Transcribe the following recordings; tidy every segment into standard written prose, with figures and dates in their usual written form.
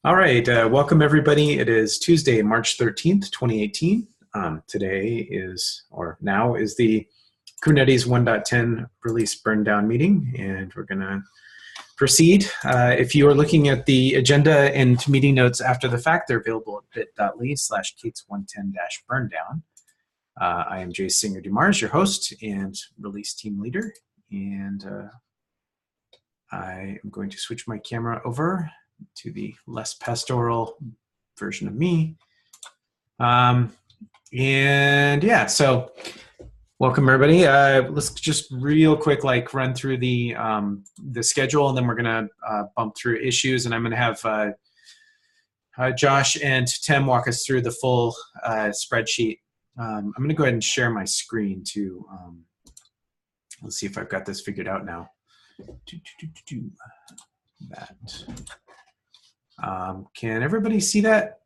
All right, welcome everybody. It is Tuesday, March 13th, 2018. Today is, or now is the Kubernetes 1.10 release burndown meeting, and we're going to proceed. If you are looking at the agenda and meeting notes after the fact, they're available at bit.ly/kates110-burndown. I am Jay Singer-Dumars, your host and release team leader, and I am going to switch my camera over to the less pastoral version of me. And yeah, so welcome everybody. Let's just real quick run through the schedule, and then we're gonna bump through issues, and I'm gonna have Josh and Tim walk us through the full spreadsheet. I'm gonna go ahead and share my screen too. Let's see if I've got this figured out now. That. Can everybody see that?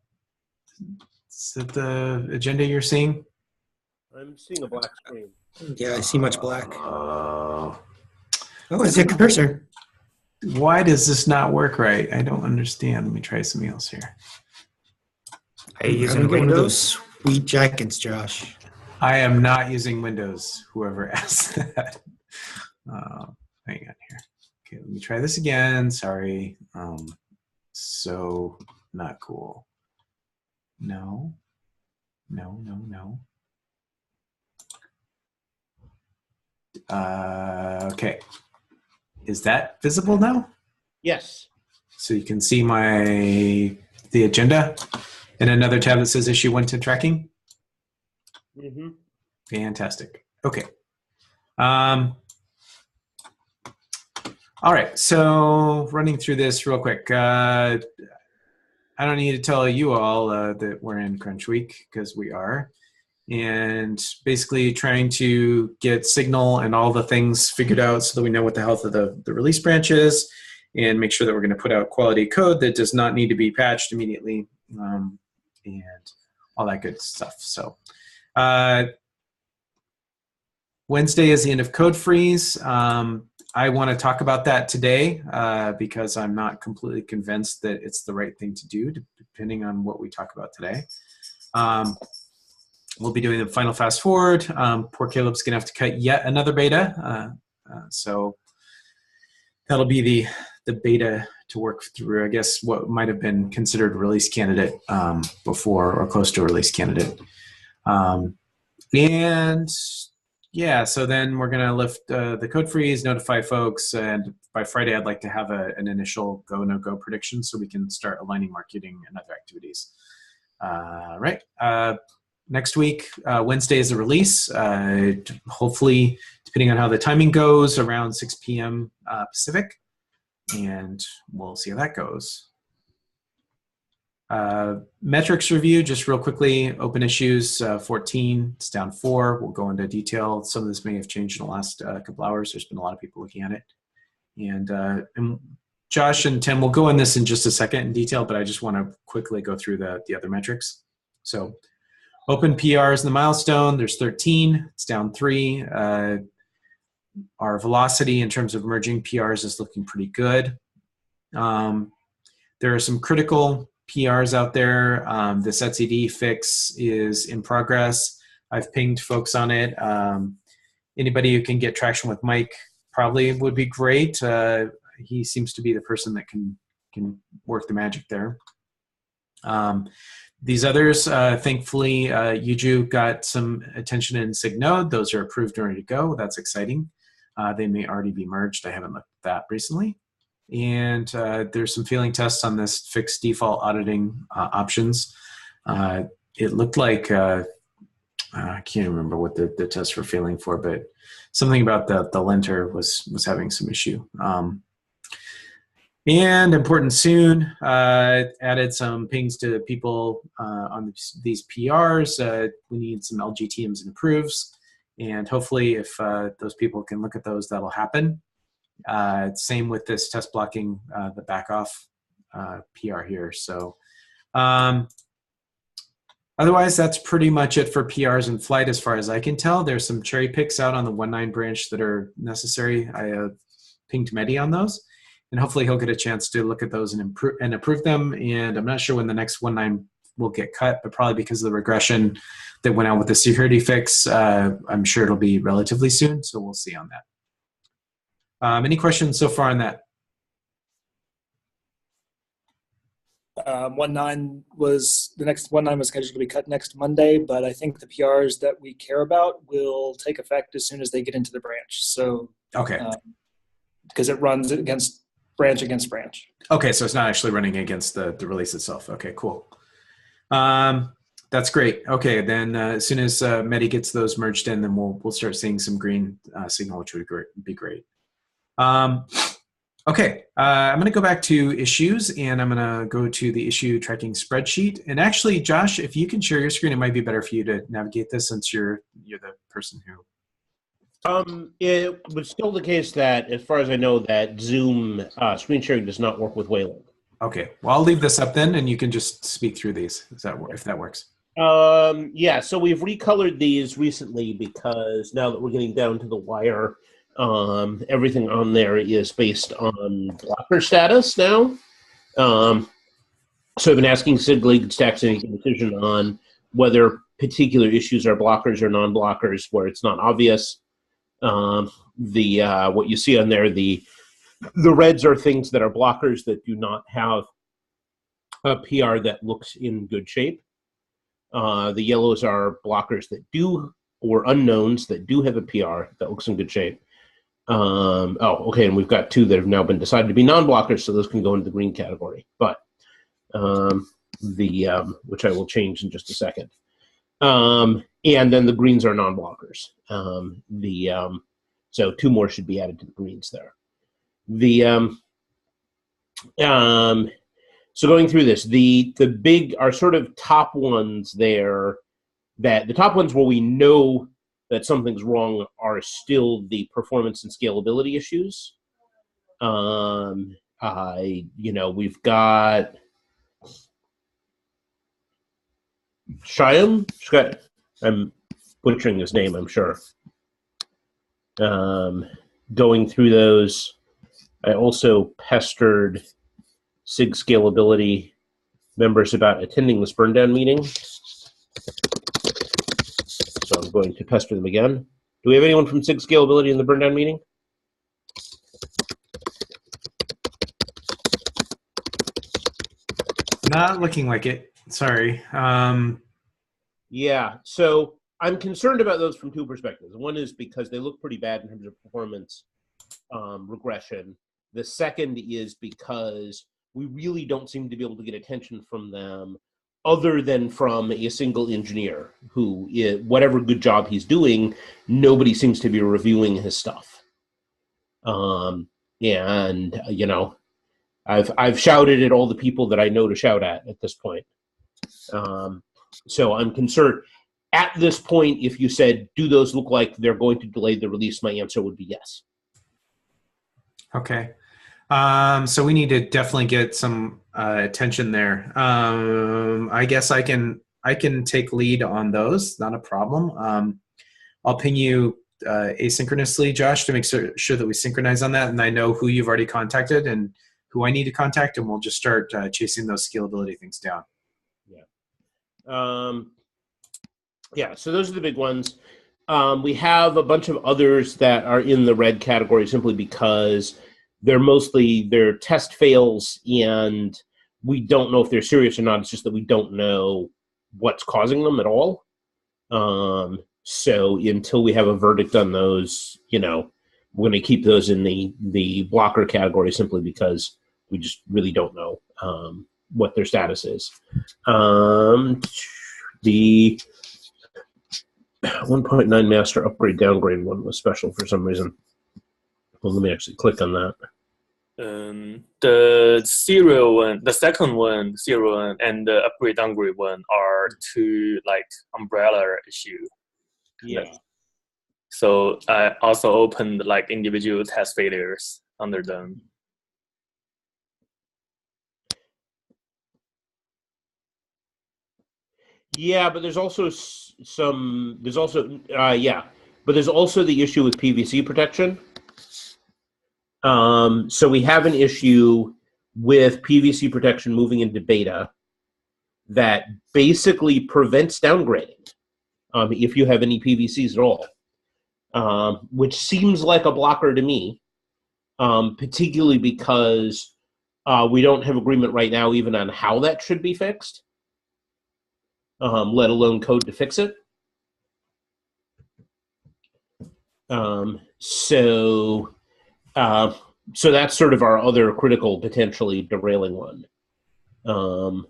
Is that the agenda you're seeing? I'm seeing a black screen. Yeah, I see much black. Oh, it's a cursor. Why does this not work right? I don't understand. Let me try something else here. Are you using Windows? Sweet jackets, Josh. I am not using Windows, whoever asked that. Hang on here. Okay, let me try this again. Sorry. So not cool. No. Okay. Is that visible now? Yes. So you can see the agenda and another tab that says issue 110 tracking. Mm-hmm. Fantastic. Okay. All right, so running through this real quick. I don't need to tell you all that we're in Crunch Week, because we are. And basically trying to get Signal and all the things figured out so that we know what the health of the release branch is, and make sure that we're going to put out quality code that does not need to be patched immediately, and all that good stuff. So Wednesday is the end of code freeze. I want to talk about that today because I'm not completely convinced that it's the right thing to do, depending on what we talk about today. We'll be doing the final fast forward. Poor Caleb's going to have to cut yet another beta. So that'll be the beta to work through, I guess, what might have been considered a release candidate before, or close to a release candidate. And yeah, so then we're going to lift the code freeze, notify folks, and by Friday I'd like to have an initial go, no-go prediction so we can start aligning marketing and other activities. Right. Next week, Wednesday is a release. Hopefully, depending on how the timing goes, around 6 p.m. Pacific, and we'll see how that goes. Metrics review, just real quickly, open issues 14, it's down 4. We'll go into detail. Some of this may have changed in the last couple hours. There's been a lot of people looking at it. And Josh and Tim will go in this in just a second in detail, but I just want to quickly go through the other metrics. So open PRs in the milestone, there's 13, it's down 3. Our velocity in terms of merging PRs is looking pretty good. There are some critical PRs out there. This etcd fix is in progress. I've pinged folks on it. Anybody who can get traction with Mike probably would be great. He seems to be the person that can work the magic there. These others, thankfully, Yuju got some attention in SigNode. Those are approved and ready to go. That's exciting. They may already be merged. I haven't looked at that recently. And there's some failing tests on this fixed default auditing options. It looked like, I can't remember what the tests were failing for, but something about the linter was having some issue. And important soon, added some pings to people on these PRs. We need some LGTMs and approves. And hopefully if those people can look at those, that'll happen. Same with this test blocking the back off PR here. So otherwise, that's pretty much it for PRs in flight as far as I can tell. There's some cherry picks out on the 1.9 branch that are necessary. I pinged Mehdi on those. and hopefully he'll get a chance to look at those and approve them. And I'm not sure when the next 1.9 will get cut, but probably because of the regression that went out with the security fix, I'm sure it'll be relatively soon. So we'll see on that. Any questions so far on that? 1.9 was the next 1.9 was scheduled to be cut next Monday, but I think the PRs that we care about will take effect as soon as they get into the branch. So okay, because it runs against branch. Okay, so it's not actually running against the release itself. Okay, cool. That's great. Okay, then as soon as Medi gets those merged in, then we'll start seeing some green signal, which would be great. Okay, I'm going to go back to issues, and I'm going to go to the issue tracking spreadsheet. And actually, Josh, if you can share your screen, it might be better for you to navigate this since you're the person who. It was still the case that, as far as I know, that Zoom screen sharing does not work with Wayland. Okay, well, I'll leave this up then, and you can just speak through these if that works. Yeah, so we've recolored these recently because now that we're getting down to the wire, everything on there is based on blocker status now. So I've been asking SIG League Stacks to make a decision on whether particular issues are blockers or non-blockers where it's not obvious. What you see on there, the reds are things that are blockers that do not have a PR that looks in good shape. The yellows are blockers that do, or unknowns that do have a PR that looks in good shape. Okay, and we've got 2 that have now been decided to be non-blockers, so those can go into the green category. But which I will change in just a second. And then the greens are non-blockers. So 2 more should be added to the greens there. So going through this, the big are sort of top ones there. That the top ones where we know that something's wrong are still the performance and scalability issues. We've got Shyam. I'm butchering his name, I'm sure. Going through those, I also pestered SIG Scalability members about attending this Burndown meeting. So I'm going to pester them again. Do we have anyone from SIG Scalability in the Burndown meeting? Not looking like it. Sorry. Yeah, so I'm concerned about those from 2 perspectives. One is because they look pretty bad in terms of performance regression. The second is because we really don't seem to be able to get attention from them other than from a single engineer who, whatever good job he's doing, nobody seems to be reviewing his stuff. I've shouted at all the people that I know to shout at this point. So I'm concerned. At this point, if you said, do those look like they're going to delay the release, my answer would be yes. Okay. So we need to definitely get some attention there. I guess I can take lead on those. Not a problem. I'll ping you asynchronously, Josh, to make sure that we synchronize on that, and I know who you've already contacted and who I need to contact, and we'll just start chasing those scalability things down. Yeah. So those are the big ones. We have a bunch of others that are in the red category simply because they're test fails, and we don't know if they're serious or not. It's just that we don't know what's causing them at all. So until we have a verdict on those, we're going to keep those in the blocker category simply because we just really don't know what their status is. The 1.9 master upgrade downgrade one was special for some reason. Well, let me actually click on that. The serial one, the second one, serial one, and the upgrade downgrade one are 2 umbrella issue. Yeah. So I also opened individual test failures under them. Yeah, but there's also but there's also the issue with PVC protection. So we have an issue with PVC protection moving into beta that basically prevents downgrading if you have any PVCs at all, which seems like a blocker to me, particularly because we don't have agreement right now even on how that should be fixed, let alone code to fix it. So that's sort of our other critical, potentially derailing one. Then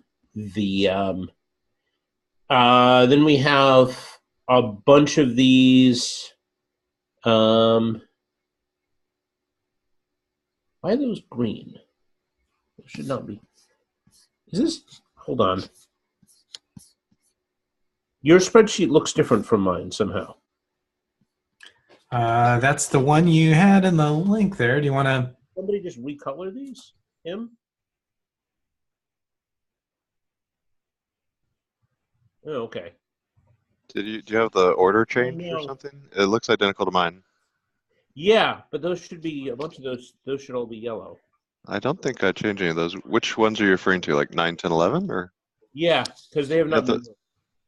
we have a bunch of these. Why are those green? It should not be. Is this? Hold on. Your spreadsheet looks different from mine somehow. That's the one you had in the link there. Do you want to? Somebody just recolor these? Him? Oh, okay. Do you have the order changed no. or something? It looks identical to mine. Yeah, but those should be a bunch of those should all be yellow. I don't think I changed any of those. Which ones are you referring to? Like 9, 10, 11, or? Yeah, because they have not.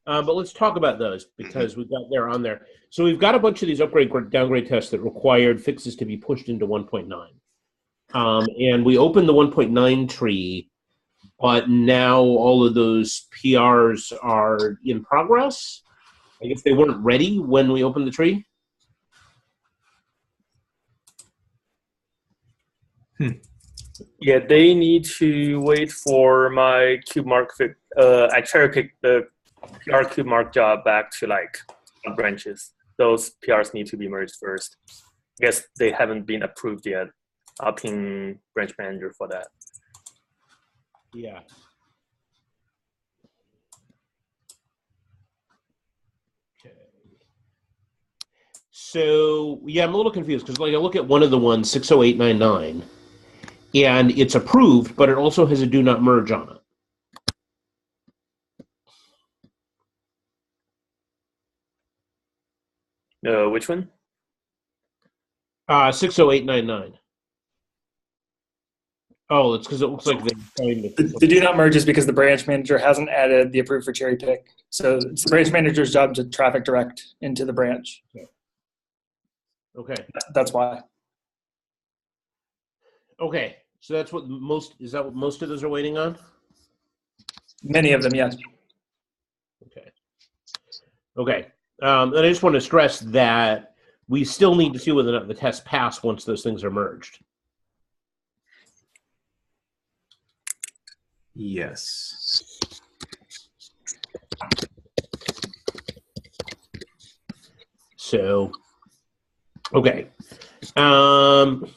But let's talk about those because we've got there on there. So we've got a bunch of these upgrade downgrade tests that required fixes to be pushed into 1.9. And we opened the 1.9 tree, but now all of those PRs are in progress. I guess they weren't ready when we opened the tree. Yeah, they need to wait for my CubeMark. I cherry picked the PR CubeMark job back to like branches. Those PRs need to be merged first. I guess they haven't been approved yet. I'll ping branch manager for that. Yeah. Okay. So yeah, I'm a little confused because like I look at one of the ones 60899, and it's approved, but it also has a do not merge on it. Which one? 60899. Oh, it's because it looks like they're trying to. The do not merge is because the branch manager hasn't added the approved for cherry pick. So it's the branch manager's job to traffic direct into the branch. Okay. That's why. Okay. So that's what is that what most of those are waiting on? Many of them, yes. Okay. Okay. And I just want to stress that we still need to see whether or not the tests pass once those things are merged. Yes. So, okay. So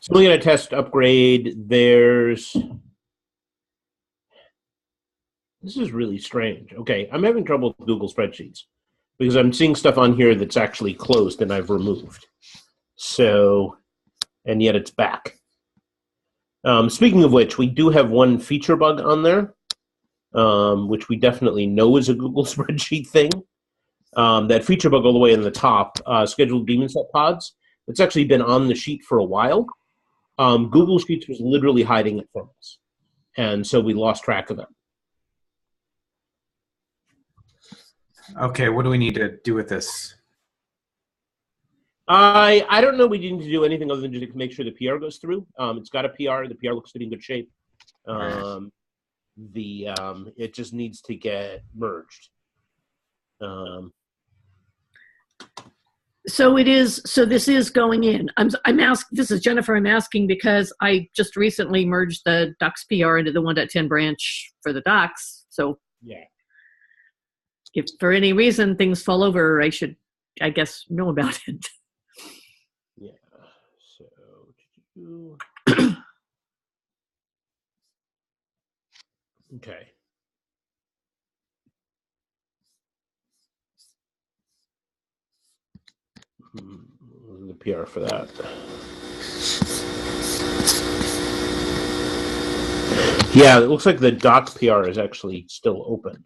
we're going to test upgrade. This is really strange. Okay, I'm having trouble with Google Spreadsheets because I'm seeing stuff on here that's actually closed and I've removed. So, and yet it's back. Speaking of which, we do have one feature bug on there, which we definitely know is a Google Spreadsheet thing. That feature bug all the way in the top, scheduled daemon set pods, it's actually been on the sheet for a while. Google Sheets was literally hiding it from us. And so we lost track of it. Okay, what do we need to do with this? I don't know. We didn't do anything other than just make sure the PR goes through. It's got a PR. The PR looks to be in good shape. It just needs to get merged. So it is. So this is going in. This is Jennifer. I'm asking because I just recently merged the docs PR into the 1.10 branch for the docs. So yeah, if for any reason things fall over, I should, I guess, know about it. Yeah. So. Okay. The PR for that. Yeah, it looks like the doc PR is actually still open.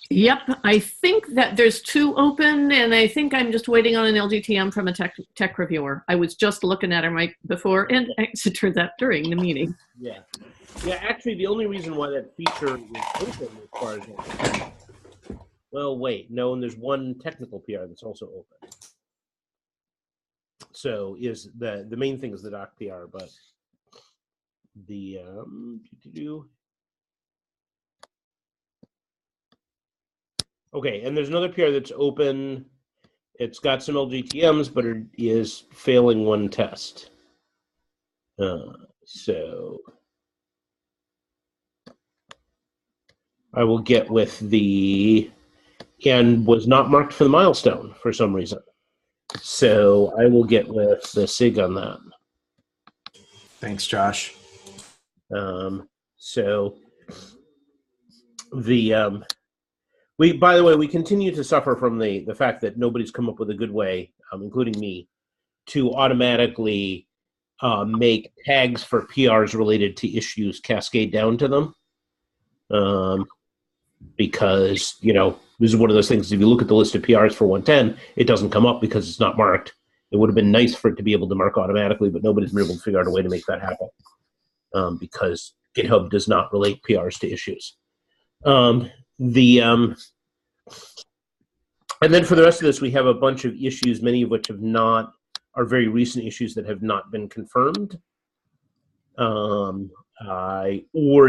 Yep, I think that there's 2 open, and I think I'm just waiting on an LGTM from a tech reviewer. I was just looking at her mic before and exited that during the meeting. Yeah. Yeah, actually, the only reason why that feature is open as far as well, wait, no, and there's one technical PR that's also open. So is the main thing is the doc PR, but the okay, and there's another PR that's open. It's got some LGTMs, but it is failing one test. So I will get with and was not marked for the milestone for some reason. So I will get with the SIG on that. Thanks, Josh. So by the way, we continue to suffer from the fact that nobody's come up with a good way, including me, to automatically make tags for PRs related to issues cascade down to them. Because, this is one of those things, if you look at the list of PRs for 110, it doesn't come up because it's not marked. It would have been nice for it to be able to mark automatically, but nobody's been able to figure out a way to make that happen because GitHub does not relate PRs to issues. And then for the rest of this, we have a bunch of issues, many of which are very recent issues that have not been confirmed. Or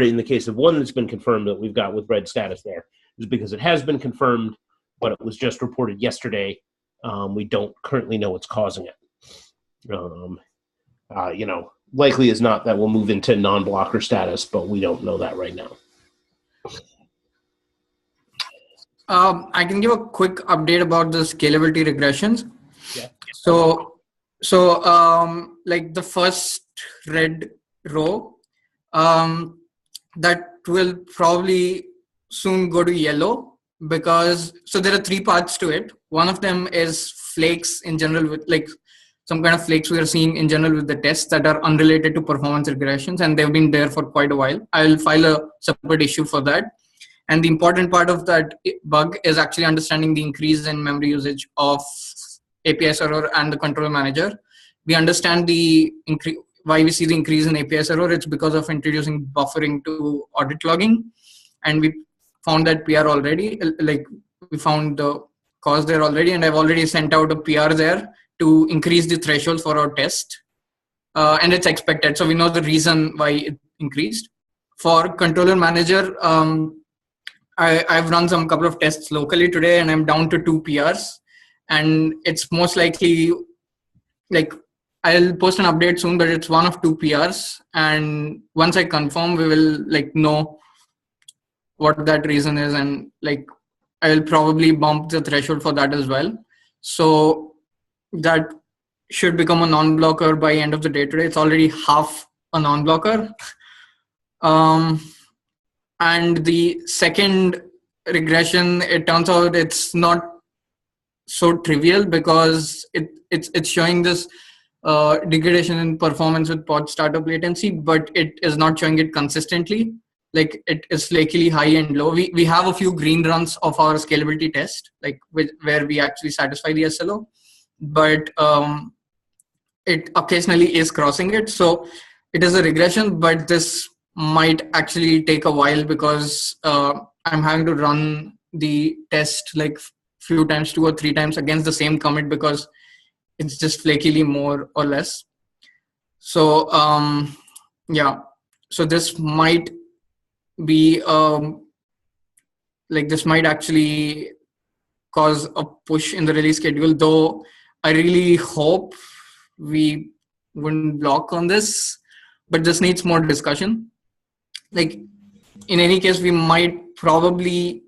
in the case of one that's been confirmed that we've got with red status there, is because it has been confirmed, but it was just reported yesterday. We don't currently know what's causing it. Likely is not that we'll move into non-blocker status, but we don't know that right now. I can give a quick update about the scalability regressions. Yeah. So like the first red row, that will probably soon go to yellow because, so there are 3 parts to it. One of them is flakes in general, with like some kind of flakes we are seeing in general with the tests that are unrelated to performance regressions, and they've been there for quite a while. I'll file a separate issue for that. And the important part of that bug is actually understanding the increase in memory usage of API server and the control manager. We understand why we see the increase in API server. It's because of introducing buffering to audit logging. And we found that PR already, like we found the cause there already. And I've already sent out a PR there to increase the threshold for our test. And it's expected. So we know the reason why it increased. For controller manager, I've run some couple of tests locally today and I'm down to 2 PRs. And it's most likely, like, I'll post an update soon, but it's one of 2 PRs. And once I confirm, we will know what that reason is. And I will probably bump the threshold for that as well. So that should become a non-blocker by end of the day today. It's already half a non-blocker. And the second regression, it turns out it's not so trivial because it's showing this degradation in performance with pod startup latency, but it is not showing it consistently. Like it is flakily high and low. We have a few green runs of our scalability test, where we actually satisfy the SLO, but it occasionally is crossing it. So it is a regression, but this might actually take a while because I'm having to run the test few times, 2 or 3 times against the same commit because it's just flakily more or less. So yeah, so this might be this might actually cause a push in the release schedule, though I really hope we wouldn't block on this, but this needs more discussion. In any case, we might probably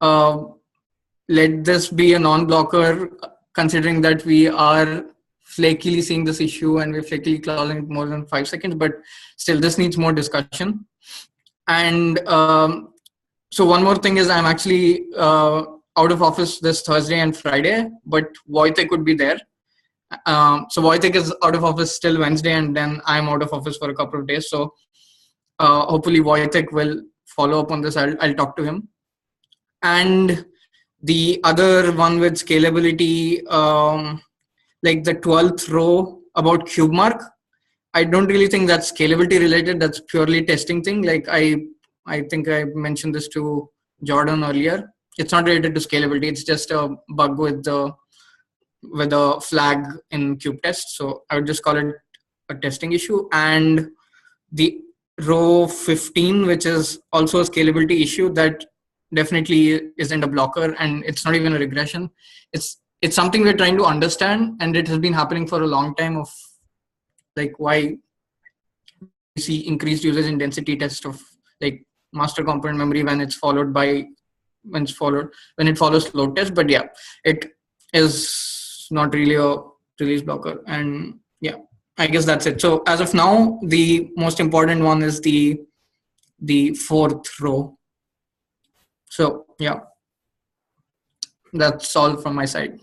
let this be a non-blocker, considering that we are flakily seeing this issue and we're flakily closing it more than 5 seconds, but still this needs more discussion. And so one more thing is I'm actually out of office this Thursday and Friday, but Wojtek could be there. So Wojtek is out of office till Wednesday, and then I'm out of office for a couple of days. So hopefully Wojtek will follow up on this. I'll talk to him. and the other one with scalability, like the 12th row about CubeMark. I don't really think that's scalability related. That's purely testing thing. Like I think I mentioned this to Jordan earlier. It's not related to scalability. It's just a bug with a flag in kubetest. So I would just call it a testing issue. And the row 15, which is also a scalability issue, that definitely isn't a blocker, and it's not even a regression. It's something we're trying to understand, and it has been happening for a long time, of like why we see increased usage in density test of like master component memory when it follows load test. But yeah, it is not really a release blocker. And yeah, I guess that's it. So as of now, the most important one is the 4th row. So yeah, that's all from my side.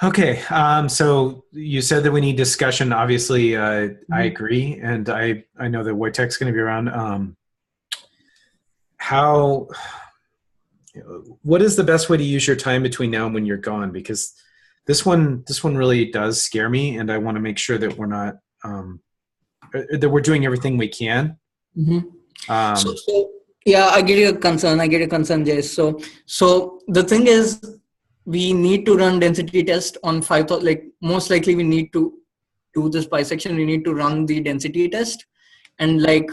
Okay, so you said that we need discussion. Obviously, I agree, and I know that Wojtek's going to be around. What is the best way to use your time between now and when you're gone? Because this one really does scare me, and I want to make sure that we're not that we're doing everything we can. So yeah, I get your concern, Jay. So the thing is, we need to run density test on 5,000. Like most likely, we need to do this bisection. We need to run the density test, and like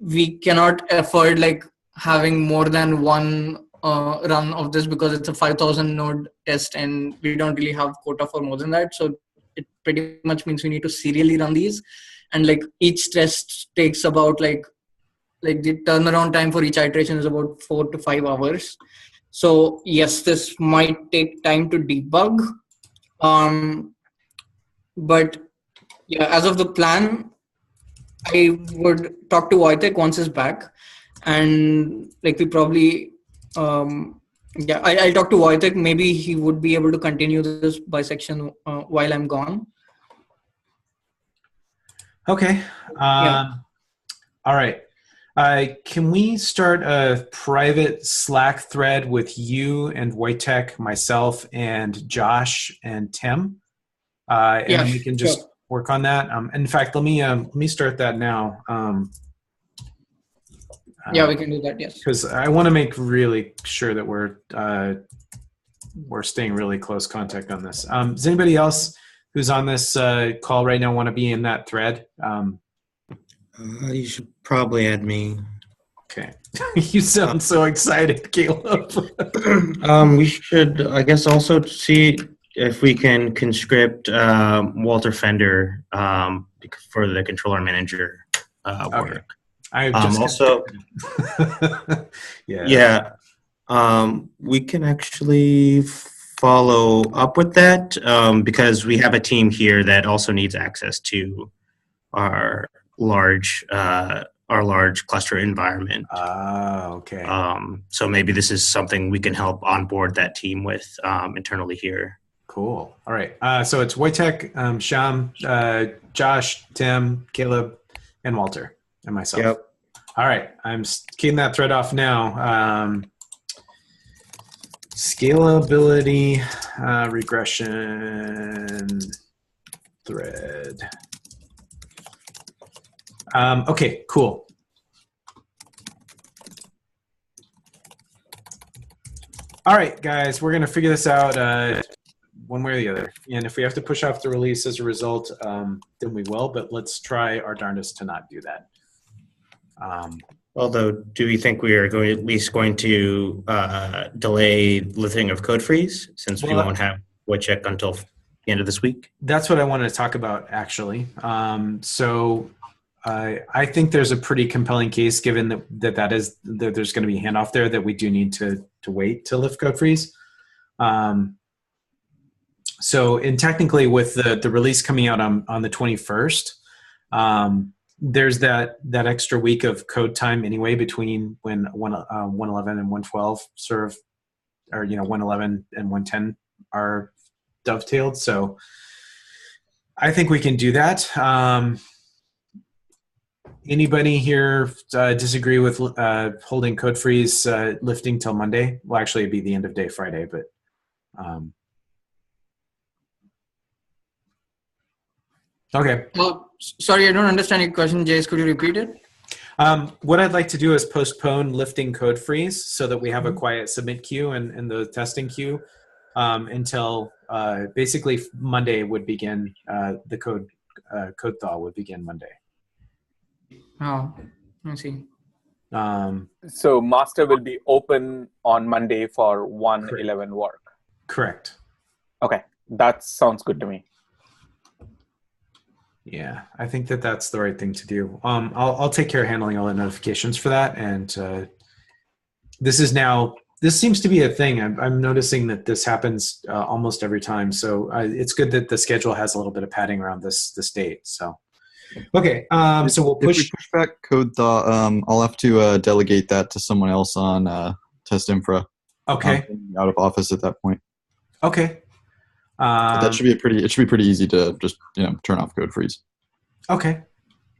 we cannot afford like having more than one run of this, because it's a 5,000 node test, and we don't really have quota for more than that. So it pretty much means we need to serially run these, and like each test takes about like the turnaround time for each iteration is about 4 to 5 hours. So yes, this might take time to debug. But yeah, as of the plan, I would talk to Wojtek once he's back, and like we probably I'll talk to Wojtek. Maybe he would be able to continue this bisection while I'm gone. Okay. Yeah. All right. Can we start a private Slack thread with you and Wojtek, myself, and Josh and Tim? And Yeah, we can just work on that. In fact, let me start that now. Yeah, we can do that. Yes. Because I want to make really sure that we're staying really close contact on this. Does anybody else who's on this call right now want to be in that thread? You should probably add me. Okay. You sound so excited, Caleb. We should, I guess, also see if we can conscript Walter Fender for the controller manager work. Okay. I just also, we can actually follow up with that because we have a team here that also needs access to our large cluster environment. Okay. So maybe this is something we can help onboard that team with internally here. Cool. All right. So it's Wojtek, Sham, Josh, Tim, Caleb, and Walter, and myself. Yep. All right. I'm keying that thread off now. Scalability regression thread. Okay, cool. All right, guys, we're going to figure this out one way or the other. And if we have to push off the release as a result, then we will, but let's try our darndest to not do that. Although, do we think we are at least going to delay lifting of code freeze since we won't have Wojtek until the end of this week? That's what I wanted to talk about, actually. So I think there's a pretty compelling case, given that there's going to be a handoff there, that we do need to wait to lift code freeze. So, and technically, with the release coming out on the 21st, there's that extra week of code time anyway between when 111 and 112 sort of, or 111 and 110 are dovetailed. So I think we can do that. Anybody here disagree with holding code freeze lifting till Monday? Well, actually, it'd be the end of day Friday, but okay. Sorry, I don't understand your question, Jace. Could you repeat it? What I'd like to do is postpone lifting code freeze so that we have a quiet submit queue and the testing queue until basically Monday would begin. The code thaw would begin Monday. Oh, I see. So master will be open on Monday for 1.11 work. Correct. Okay, that sounds good to me. Yeah, I think that's the right thing to do. I'll take care of handling all the notifications for that. And this seems to be a thing. I'm noticing that this happens almost every time. So it's good that the schedule has a little bit of padding around this date. So, okay. So we'll push. If we push back code thaw, I'll have to delegate that to someone else on test infra. Okay. Out of office at that point. Okay. That should be it should be pretty easy to just turn off code freeze. Okay.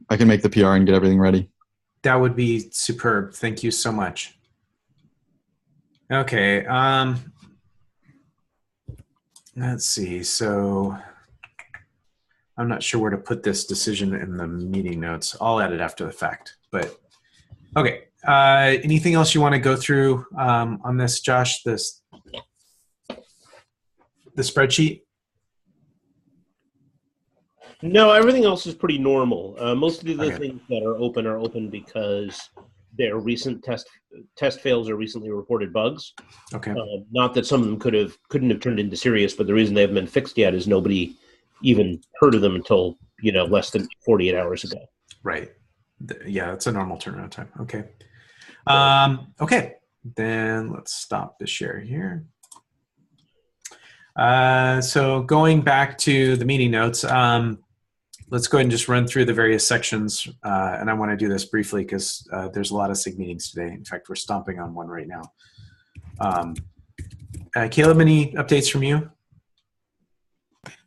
I can make the PR and get everything ready. That would be superb. Thank you so much. Okay. Let's see. So I'm not sure where to put this decision in the meeting notes. I'll add it after the fact. But okay. Anything else you want to go through on this, Josh? The spreadsheet? No, everything else is pretty normal. Most of the things that are open because their recent test fails or recently reported bugs. Okay. Not that some of them couldn't have turned into serious, but the reason they haven't been fixed yet is nobody even heard of them until less than 48 hours ago. Right. Yeah, it's a normal turnaround time. Okay. Okay. Then let's stop the share here. So going back to the meeting notes, let's go ahead and just run through the various sections. And I want to do this briefly because there's a lot of SIG meetings today. In fact, we're stomping on one right now. Caleb, any updates from you?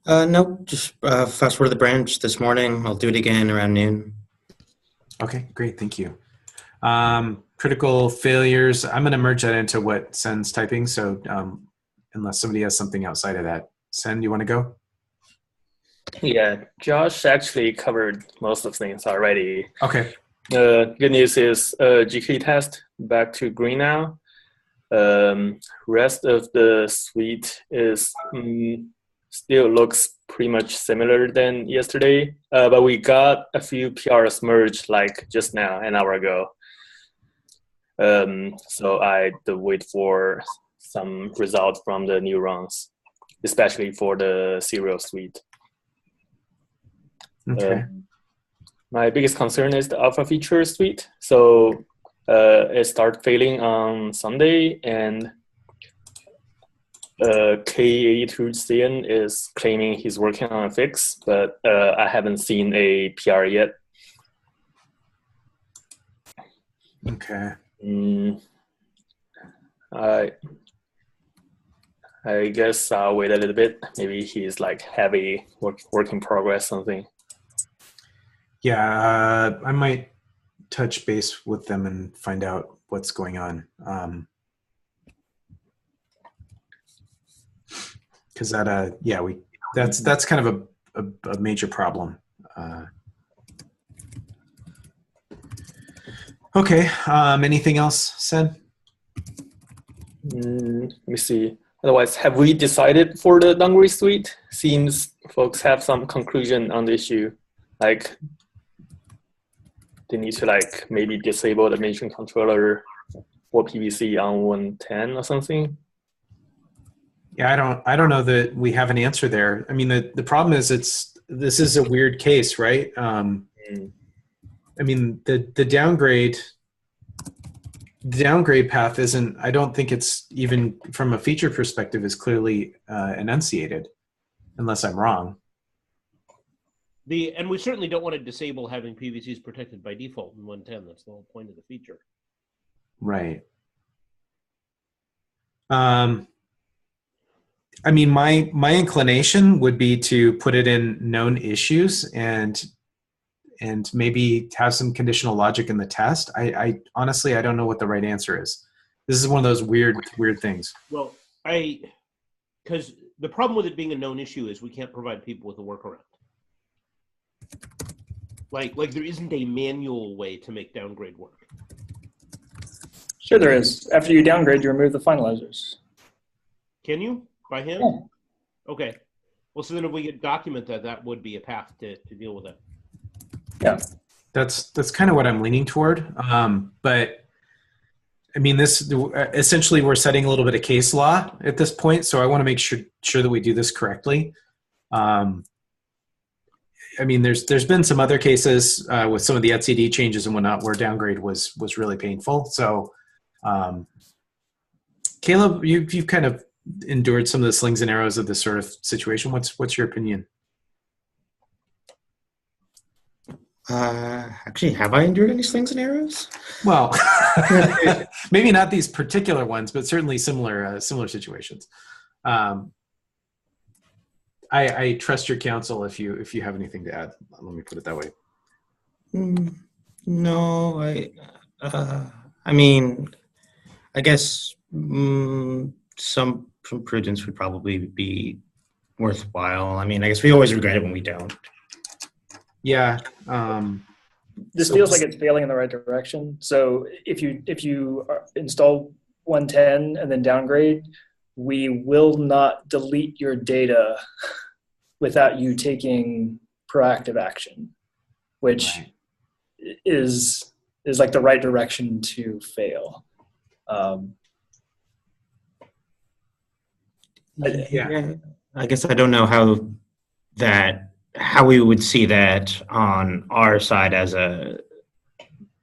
Nope, just fast forward the branch this morning. I'll do it again around noon. Okay, great, thank you. Critical failures, I'm going to merge that into what Sen's typing. So unless somebody has something outside of that. Sen, you want to go? Yeah, Josh actually covered most of things already. Okay. Good news is GK test back to green now. Rest of the suite is still looks pretty much similar than yesterday, but we got a few PRs merged like just now, an hour ago. So I had to wait for some results from the new runs, especially for the serial suite. Okay. My biggest concern is the alpha feature suite. So it started failing on Sunday, and K82CN is claiming he's working on a fix, but I haven't seen a PR yet. Okay. I guess I'll wait a little bit. Maybe he's like heavy work in progress something. Yeah, I might touch base with them and find out what's going on. Because that, yeah, that's kind of a major problem. Okay. Anything else, Sen? Let me see. Otherwise, have we decided for the downgrade suite? Seems folks have some conclusion on the issue. Like they need to like maybe disable the mention controller for PVC on 110 or something. Yeah, I don't know that we have an answer there. I mean, the problem is this is a weird case, right? I mean, the downgrade path isn't, I don't think it's even from a feature perspective is clearly enunciated, unless I'm wrong. And we certainly don't want to disable having PVCs protected by default in 110. That's the whole point of the feature. Right. I mean, my inclination would be to put it in known issues and and maybe have some conditional logic in the test. I honestly, I don't know what the right answer is. This is one of those weird things. Well, because the problem with it being a known issue is we can't provide people with a workaround. Like there isn't a manual way to make downgrade work. Sure there is. After you downgrade, you remove the finalizers. Can you? By hand? Yeah. Okay. Well, so then if we could document that, that would be a path to deal with it. Yeah. That's kind of what I'm leaning toward. But I mean, this essentially we're setting a little bit of case law at this point, so I want to make sure that we do this correctly. I mean, there's been some other cases with some of the etcd changes and whatnot where downgrade was really painful. So, Caleb, you've kind of endured some of the slings and arrows of this sort of situation. What's your opinion? Actually, have I endured any slings and arrows? Well, maybe not these particular ones, but certainly similar situations. I trust your counsel if you have anything to add. Let me put it that way. No, I mean, I guess some prudence would probably be worthwhile. I mean, I guess we always regret it when we don't. Yeah. This feels like it's failing in the right direction. So if you install 110 and then downgrade, we will not delete your data without you taking proactive action, which is like the right direction to fail. Yeah, I guess I don't know how we would see that on our side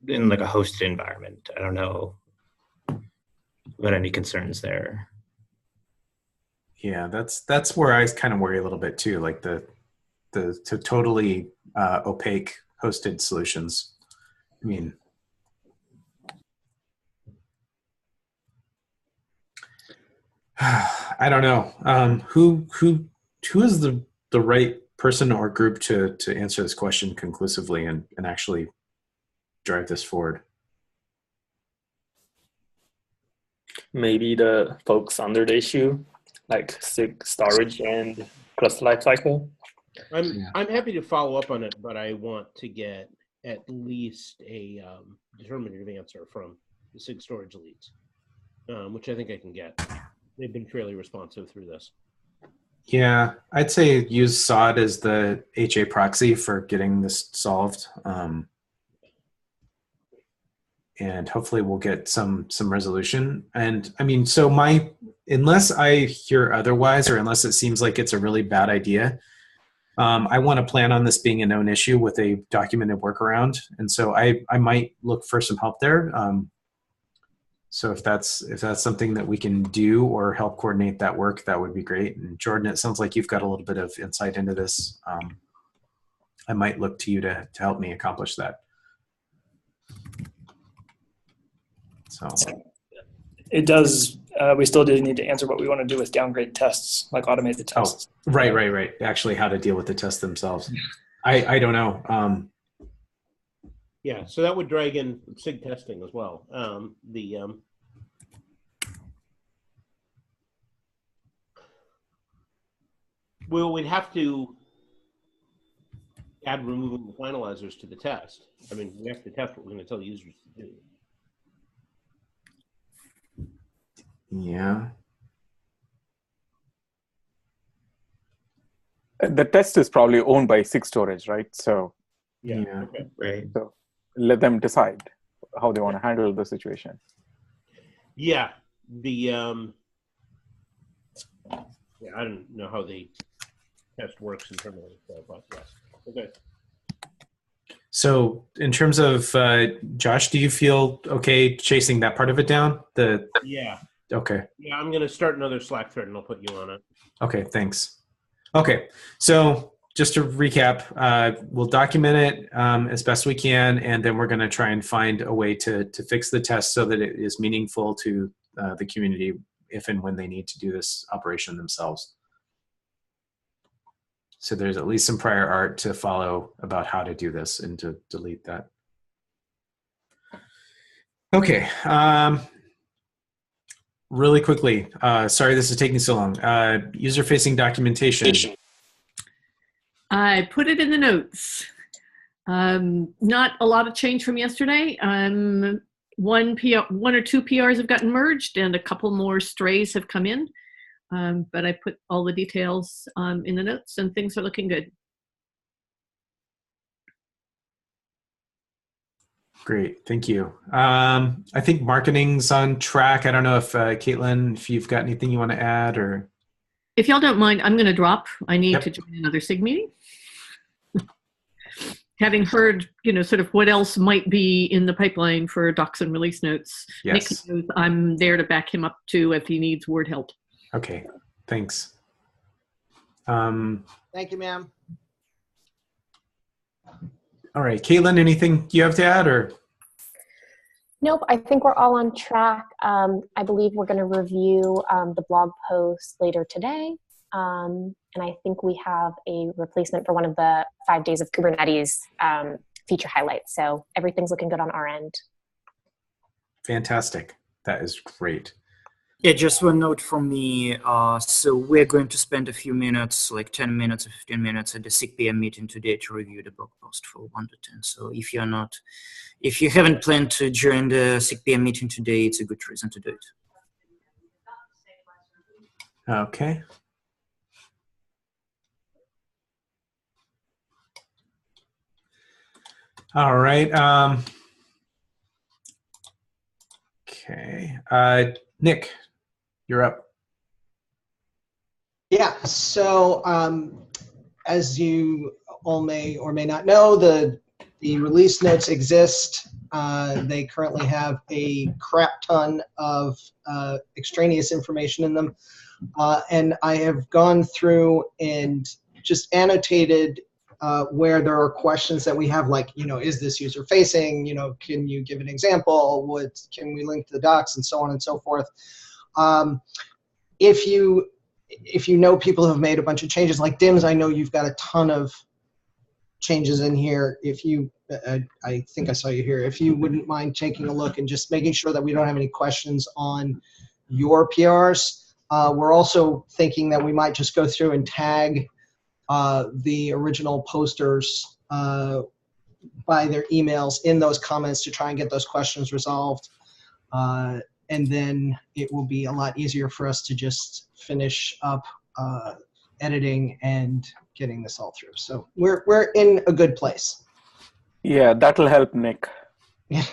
in like a hosted environment. I don't know about any concerns there. Yeah, that's where I kind of worry a little bit too, like the totally opaque hosted solutions. I mean, I don't know. Who is the right person or group to answer this question conclusively and actually drive this forward? Maybe the folks under the issue, like SIG storage and cluster lifecycle. I'm happy to follow up on it, but I want to get at least a determinative answer from the SIG storage leads, which I think I can get. They've been fairly responsive through this. Yeah, I'd say use SOD as the HA proxy for getting this solved. And hopefully we'll get some resolution. And I mean, so unless I hear otherwise, or unless it seems like it's a really bad idea, I want to plan on this being a known issue with a documented workaround. And so I might look for some help there. So if that's something that we can do or help coordinate that work, that would be great. And Jordan, it sounds like you've got a little bit of insight into this. I might look to you to help me accomplish that. So it does. We still do need to answer what we want to do with downgrade tests, like automated tests. Oh, right. Actually, how to deal with the tests themselves. I don't know. Yeah, so that would drag in SIG testing as well. We'd have to add removing the finalizers to the test. I mean, we have to test what we're going to tell users to do. Yeah. The test is probably owned by SIG storage, right? So yeah. Okay. Right. So let them decide how they want to handle the situation. Yeah. I don't know how the test works internally, but yes. Okay. So in terms of Josh, do you feel okay chasing that part of it down? Yeah. Okay. Yeah, I'm going to start another Slack thread and I'll put you on it. Okay, thanks. Okay, so just to recap, we'll document it as best we can, and then we're going to try and find a way to fix the test so that it is meaningful to the community if and when they need to do this operation themselves. So there's at least some prior art to follow about how to do this and to delete that. Okay. Really quickly, sorry this is taking so long. User-facing documentation. I put it in the notes. Not a lot of change from yesterday. One or two PRs have gotten merged, and a couple more strays have come in. But I put all the details in the notes, and things are looking good. Great, thank you. I think marketing's on track. I don't know if Caitlin, if you've got anything you want to add, or if y'all don't mind, I'm going to drop. I need to join another SIG meeting. Having heard, sort of what else might be in the pipeline for docs and release notes. Yes. Nick knows I'm there to back him up too if he needs word help. Okay, thanks. Thank you, ma'am. All right, Caitlin, anything you have to add, or? Nope, I think we're all on track. I believe we're going to review the blog post later today. And I think we have a replacement for one of the 5 days of Kubernetes feature highlights. So everything's looking good on our end. Fantastic. That is great. Yeah, just one note from me. So we're going to spend a few minutes, like 10 minutes or 15 minutes at the SIG PM meeting today to review the blog post for 1 to 10. So if you haven't planned to join the SIG PM meeting today, it's a good reason to do it. Okay. All right. Okay. Nick, you're up. Yeah. So as you all may or may not know, the release notes exist. They currently have a crap ton of extraneous information in them. And I have gone through and just annotated where there are questions that we have, like, is this user facing? Can you give an example? Can we link to the docs, and so on and so forth? If you know people have made a bunch of changes, like DIMS, I know you've got a ton of changes in here. If you, I think I saw you here. If you wouldn't mind taking a look and just making sure that we don't have any questions on your PRs. We're also thinking that we might just go through and tag the original posters by their emails in those comments to try and get those questions resolved. And then it will be a lot easier for us to just finish up editing and getting this all through. So we're in a good place. Yeah, that'll help, Nick. Yeah.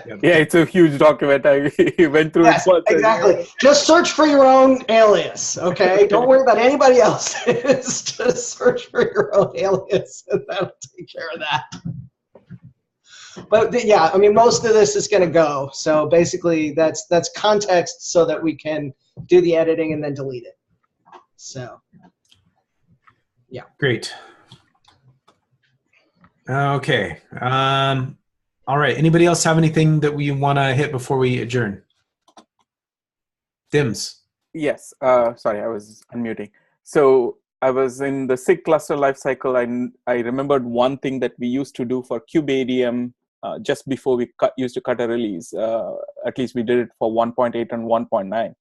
Yeah, it's a huge document. I went through it once. Exactly. Just search for your own alias, okay? Don't worry about anybody else. Just search for your own alias, and that'll take care of that. But yeah, I mean, most of this is going to go. So basically, that's context so that we can do the editing and then delete it. So, yeah. Great. Okay. All right. Anybody else have anything that we want to hit before we adjourn? DIMS. Yes. Sorry, I was unmuting. So I was in the SIG cluster lifecycle. I remembered one thing that we used to do for KubeADM just before we used to cut a release. At least we did it for 1.8 and 1.9.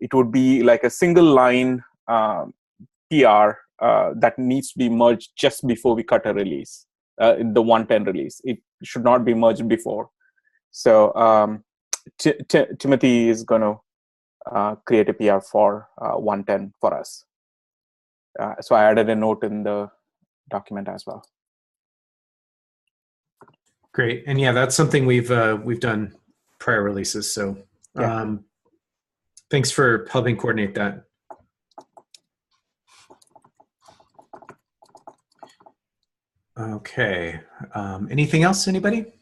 It would be like a single line PR that needs to be merged just before we cut a release, the 110 release. It should not be merged before. So Timothy is going to create a PR for 110 for us. So I added a note in the document as well. Great, and yeah, that's something we've done prior releases. So thanks for helping coordinate that. Okay, anything else, anybody?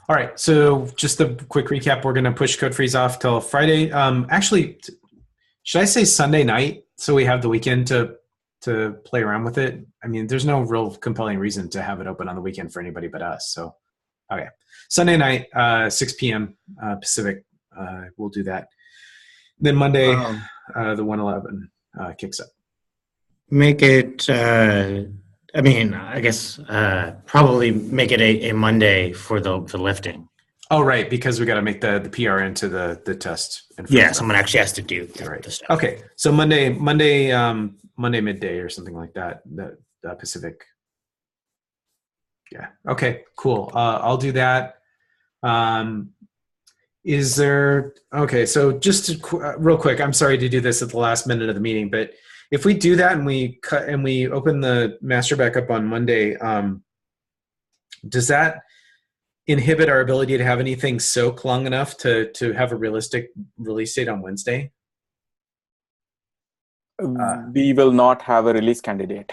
All right, so just a quick recap. We're going to push Code Freeze off till Friday. Actually, should I say Sunday night so we have the weekend to play around with it? I mean, there's no real compelling reason to have it open on the weekend for anybody but us. So, okay, Sunday night, 6 p.m. Pacific, we'll do that. Then Monday, the 111 kicks up. Make it, I mean, I guess probably make it a Monday for the lifting. Oh, right, because we got to make the PR into the test. Yeah, someone actually has to do the stuff. Okay, so Monday midday or something like that. The Pacific. Yeah. Okay. Cool. I'll do that. Is there? Okay. So just real quick, I'm sorry to do this at the last minute of the meeting, but if we do that and we open the master back up on Monday, does that inhibit our ability to have anything soak long enough to have a realistic release date on Wednesday? We will not have a release candidate.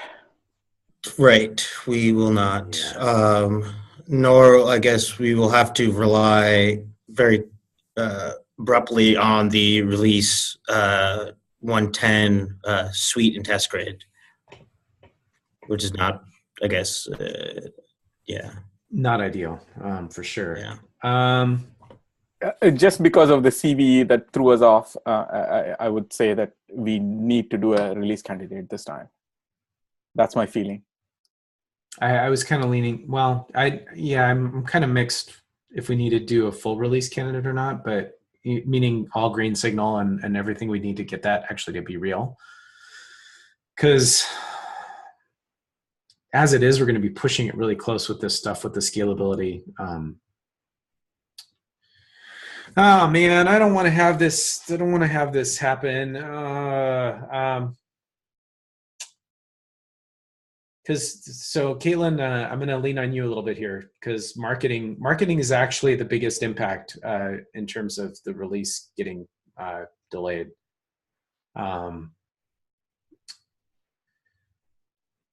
Right, we will not. Yeah. Nor, I guess, we will have to rely very abruptly on the release 110 suite and test grid, which is not, I guess, yeah. Not ideal, for sure. Yeah. Just because of the CVE that threw us off, I would say that we need to do a release candidate this time. That's my feeling. I was kind of leaning. Well, I'm kind of mixed if we need to do a full release candidate or not, but meaning all green signal and everything we need to get that actually to be real. Because as it is, we're going to be pushing it really close with this stuff with the scalability. Oh man, I don't want to have this. I don't want to have this happen. So Caitlin, I'm going to lean on you a little bit here because marketing is actually the biggest impact in terms of the release getting delayed.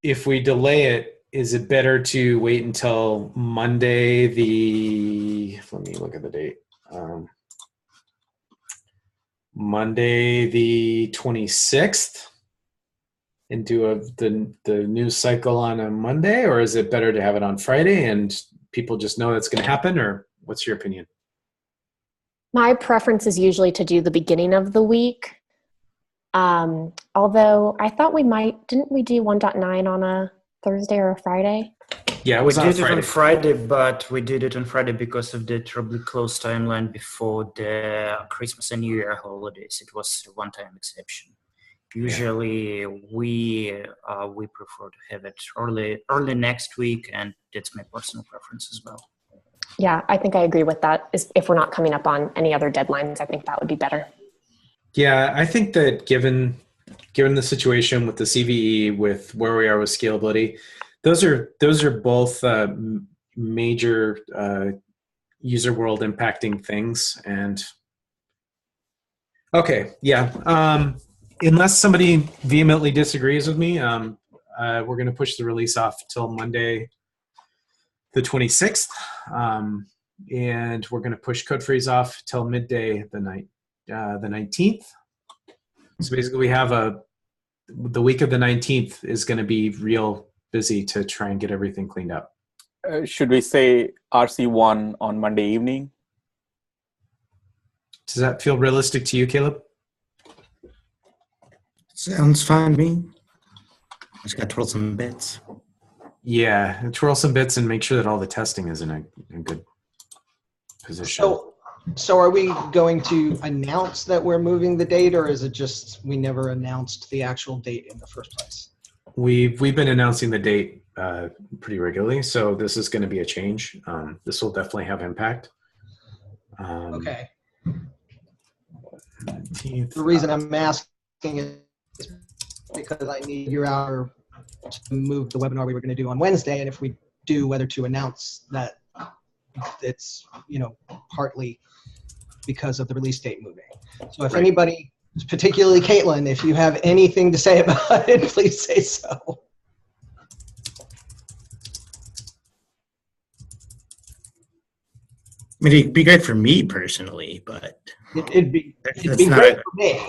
If we delay it, is it better to wait until Monday let me look at the date. Monday the 26th and do the news cycle on a Monday, or is it better to have it on Friday and people just know that's going to happen, or what's your opinion? My preference is usually to do the beginning of the week. Although I thought didn't we do 1.9 on a Thursday or a Friday? Yeah, we did it on Friday, but we did it on Friday because of the terribly close timeline before the Christmas and New Year holidays. It was a one-time exception. Usually we prefer to have it early next week, and that's my personal preference as well. Yeah, I think I agree with that. If we're not coming up on any other deadlines, I think that would be better. Yeah, I think that given the situation with the CVE, with where we are with scalability, those are both major user world impacting things. And okay, yeah. Unless somebody vehemently disagrees with me, we're going to push the release off till Monday, the 26th, and we're going to push code freeze off till midday the 19th. So basically, we have the week of the 19th is going to be real busy to try and get everything cleaned up. Should we say RC1 on Monday evening? Does that feel realistic to you, Caleb? Sounds fine to me. Just got to twirl some bits. Yeah, twirl some bits and make sure that all the testing is in a good position. So are we going to announce that we're moving the date, or is it just we never announced the actual date in the first place? We've been announcing the date pretty regularly, so this is going to be a change. This will definitely have impact. Okay. 19th. The reason I'm asking is because I need your hour to move the webinar we were going to do on Wednesday, and if we do, whether to announce that it's partly because of the release date moving. So if anybody, particularly Caitlin, if you have anything to say about it, please say so. I mean, it'd be great for me personally, but it'd be great for me.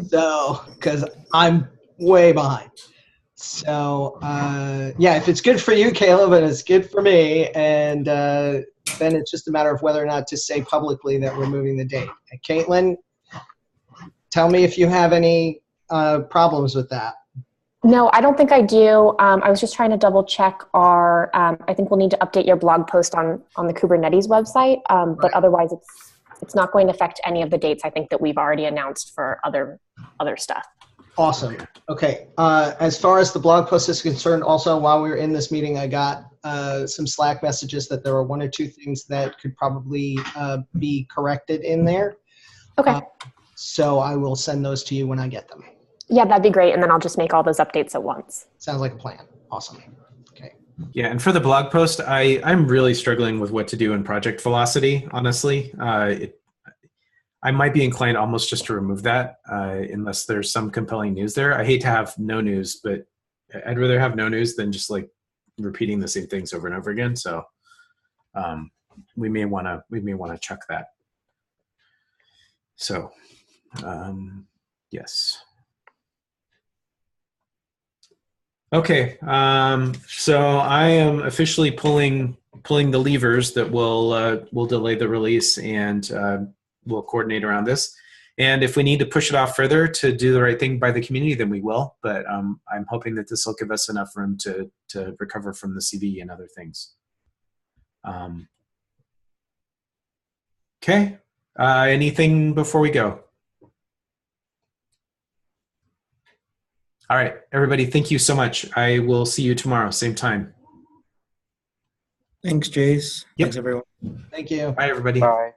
So, because I'm way behind. So, yeah, if it's good for you, Caleb, and it's good for me, and then it's just a matter of whether or not to say publicly that we're moving the date. And Caitlin, tell me if you have any problems with that. No, I don't think I do. I was just trying to double check our, I think we'll need to update your blog post on the Kubernetes website, but otherwise it's not going to affect any of the dates I think that we've already announced for other stuff. Awesome. Okay. As far as the blog post is concerned, also while we were in this meeting, I got some Slack messages that there were 1 or 2 things that could probably be corrected in there. Okay. So I will send those to you when I get them. Yeah, that'd be great. And then I'll just make all those updates at once. Sounds like a plan. Awesome. Okay. Yeah, and for the blog post, I'm really struggling with what to do in project velocity, honestly. I might be inclined almost just to remove that unless there's some compelling news there. I hate to have no news, but I'd rather have no news than just like repeating the same things over and over again. So we may want to check that. So yes. Okay, so I am officially pulling the levers that will delay the release, and we'll coordinate around this. And if we need to push it off further to do the right thing by the community, then we will. But I'm hoping that this will give us enough room to recover from the CVE and other things. Okay, anything before we go? All right, everybody, thank you so much. I will see you tomorrow, same time. Thanks, Jace. Yep. Thanks, everyone. Thank you. Bye, everybody. Bye.